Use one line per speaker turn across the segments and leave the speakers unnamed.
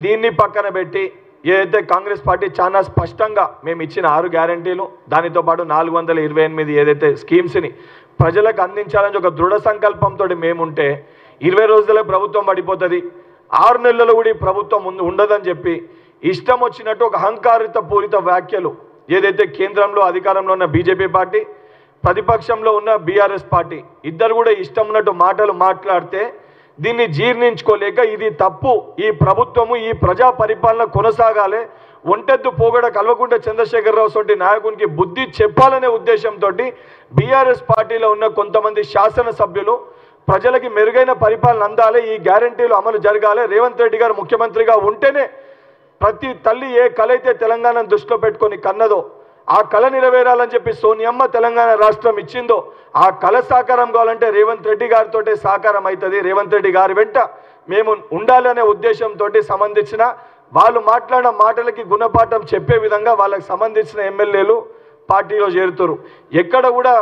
దీన్ని పక్కన పెట్టి ఏదైతే కాంగ్రెస్ పార్టీ చాలా స్పష్టంగా మేము ఇచ్చిన 6 గ్యారెంటీలు దానితో పాటు 428 ఏదైతే స్కీమ్స్ని ప్రజలకు అందించాలని ఒక దృఢ సంకల్పంతో మేముంటే 20 రోజులే ప్రభుత్వం పడిపోతుంది 6 నెలల్లో కూడా ప్రభుత్వం ఉండదని చెప్పి ఇష్టం వచ్చినట్టు ఒక అహంకారిత పూరిత వ్యాఖ్యలు ఏదైతే కేంద్రంలో అధికారంలో ఉన్న బీజేపీ పార్టీ ప్రతిపక్షంలో ఉన్న బీఆర్ఎస్ పార్టీ ఇద్దరు కూడా ఇష్టం ఉన్నట్టు మాటలు మాట్లాడితే దీన్ని జీర్ణించుకోలేక ఇది తప్పు ఈ ప్రభుత్వము ఈ ప్రజా పరిపాలన కొనసాగాలి ఒంటెద్దు పోగడ కల్వకుంట్ల చంద్రశేఖరరావు సోటి నాయకునికి బుద్ధి చెప్పాలనే ఉద్దేశంతో బీఆర్ఎస్ పార్టీలో ఉన్న కొంతమంది శాసనసభ్యులు ప్రజలకి మెరుగైన పరిపాలన అందాలి ఈ గ్యారెంటీలు అమలు జరగాలి రేవంత్ రెడ్డి గారు ముఖ్యమంత్రిగా ఉంటేనే ప్రతి తల్లి ఏ కల అయితే తెలంగాణను దృష్టిలో పెట్టుకొని కన్నదో ఆ కళ నెరవేరాలని చెప్పి సోనియమ్మ తెలంగాణ రాష్ట్రం ఇచ్చిందో ఆ కళ సాకారం కావాలంటే రేవంత్ రెడ్డి గారితో సాకారం అవుతుంది రేవంత్ రెడ్డి గారి వెంట మేము ఉండాలనే ఉద్దేశంతో సంబంధించిన వాళ్ళు మాట్లాడిన మాటలకి గుణపాఠం చెప్పే విధంగా వాళ్ళకి సంబంధించిన ఎమ్మెల్యేలు పార్టీలో చేరుతారు ఎక్కడ కూడా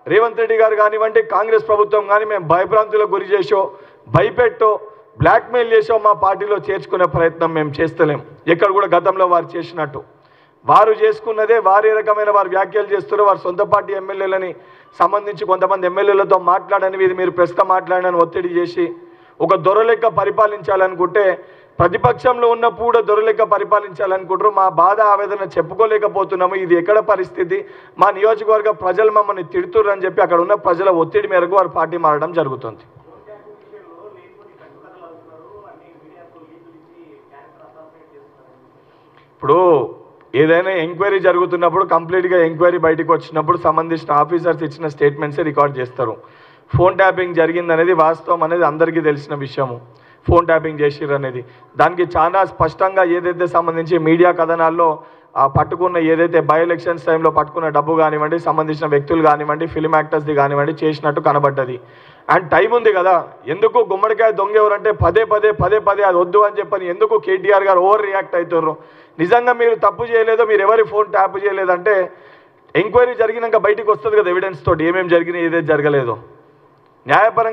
రేవంత్ రెడ్డి గారు కానివ్వండి కాంగ్రెస్ ప్రభుత్వం కానీ మేము భయభ్రాంతులకు గురి చేసో భయపెట్టో బ్లాక్మెయిల్ చేసో మా పార్టీలో చేర్చుకునే ప్రయత్నం మేము చేస్తలేం ఎక్కడ కూడా గతంలో వారు చేసినట్టు వారు చేసుకున్నదే వారి రకమైన వారు వ్యాఖ్యలు చేస్తారు వారు సొంత పార్టీ ఎమ్మెల్యేలని సంబంధించి కొంతమంది ఎమ్మెల్యేలతో మాట్లాడని ఇది మీరు ప్రశ్న మాట్లాడని ఒత్తిడి చేసి ఒక దొరలెక్క పరిపాలించాలనుకుంటే ప్రతిపక్షంలో ఉన్నప్పుడు కూడా దొరలెక్క పరిపాలించాలనుకుంటారు మా బాధ ఆవేదన చెప్పుకోలేకపోతున్నాము ఇది ఎక్కడ పరిస్థితి మా నియోజకవర్గ ప్రజలు మమ్మల్ని తిడుతుర్రు అని చెప్పి అక్కడ ఉన్న ప్రజల ఒత్తిడి మేరకు వారు పార్టీ మారడం జరుగుతుంది ఇప్పుడు ఏదైనా ఎంక్వైరీ జరుగుతున్నప్పుడు కంప్లీట్గా ఎంక్వైరీ బయటకు వచ్చినప్పుడు సంబంధించిన ఆఫీసర్స్ ఇచ్చిన స్టేట్మెంట్సే రికార్డ్ చేస్తారు ఫోన్ ట్యాపింగ్ జరిగిందనేది వాస్తవం అనేది అందరికీ తెలిసిన విషయము ఫోన్ ట్యాపింగ్ చేసిర్రు అనేది దానికి చాలా స్పష్టంగా ఏదైతే సంబంధించి మీడియా కథనాల్లో పట్టుకున్న ఏదైతే బై ఎలక్షన్స్ టైంలో పట్టుకున్న డబ్బు కానివ్వండి సంబంధించిన వ్యక్తులు కానివ్వండి ఫిలిం యాక్టర్స్ది కానివ్వండి చేసినట్టు కనబడ్డది అండ్ టైం ఉంది కదా ఎందుకు గుమ్మడికాయ దొంగ ఎవరంటే పదే అది వద్దు అని చెప్పని ఎందుకు కేటీఆర్ గారు ఓవర్ రియాక్ట్ అవుతారు నిజంగా మీరు తప్పు చేయలేదో మీరు ఎవరి ఫోన్ ట్యాప్ చేయలేదంటే ఎంక్వైరీ జరిగినాక బయటికి వస్తుంది కదా ఎవిడెన్స్ తోటి ఏమేమి జరిగినాయి ఏదైతే జరగలేదో న్యాయపరంగా